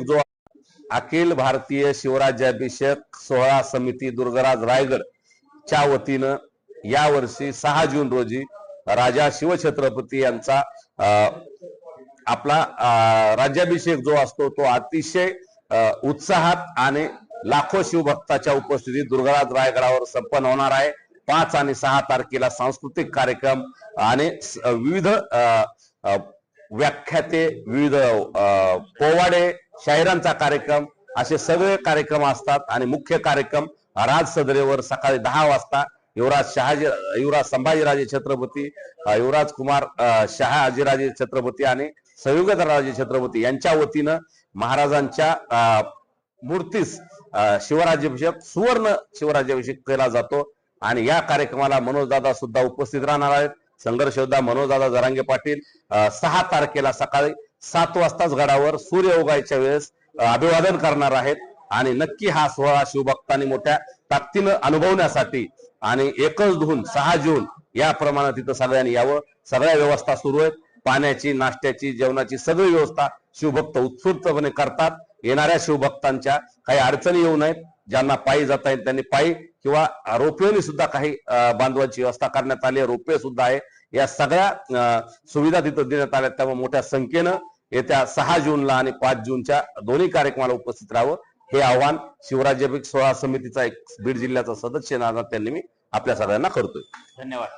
जो अखिल भारतीय शिवराज्याभिषेक सोहळा समिती दुर्गराज रायगड च्या वतीनं या वर्षी 6 जून रोजी राजा शिवछत्रपती यांचा आपला राज्याभिषेक जो असतो तो अतिशय उत्साहात आणि लाखो शिवभक्ताच्या उपस्थितीत दुर्गराज रायगडावर संपन्न होणार आहे। 5 आणि 6 तारखेला सांस्कृतिक कार्यक्रम आणि विविध व्याख्याते, विविध पोवाडे, शाहिरांचा कार्यक्रम असे सगळे कार्यक्रम असतात। आणि मुख्य कार्यक्रम राजसदरेवर सकाळी 10 वाजता युवराज संभाजीराजे छत्रपती, युवराज कुमार शहाजीराजे छत्रपती आणि संयुगराजे छत्रपती यांच्या वतीनं महाराजांच्या मूर्तीस शिवराज्याभिषेक सुवर्ण शिवराज्याभिषेक केला जातो। आणि या कार्यक्रमाला मनोजदादा सुद्धा उपस्थित राहणार आहेत। संघर्ष योद्धा मनोजदादा जरांगे पाटील 6 तारखेला सकाळी 7 वाजताच गडावर सूर्य उगायच्या वेळेस अभिवादन करणार आहेत। आणि नक्की हा सोहळा शिवभक्तांनी मोठ्या ताकदीनं अनुभवण्यासाठी आणि एकच धून 6 जून याप्रमाणे तिथं सगळ्यांनी यावं। सगळ्या व्यवस्था सुरू आहेत, पाण्याची, नाश्त्याची, जेवणाची सगळी व्यवस्था शिवभक्त उत्स्फूर्तपणे करतात। येणाऱ्या शिवभक्तांच्या काही अडचणी येऊ नयेत, ज्यांना पायी जाता येईल त्यांनी पायी किंवा रोपवेने सुद्धा काही बांधवांची व्यवस्था करण्यात आली आहे, रोपवे सुद्धा आहे। या सगळ्या सुविधा तिथं देण्यात आल्या, त्यामुळे मोठ्या संख्येनं येत्या 6 जूनला आणि 5 जूनच्या दोन्ही कार्यक्रमाला उपस्थित राहावं हे आवाहन शिवराज्याभिषेक सोहळा समितीचा एक बीड जिल्ह्याचा सदस्य नात्याने मी आपल्या सगळ्यांना करतोय। धन्यवाद।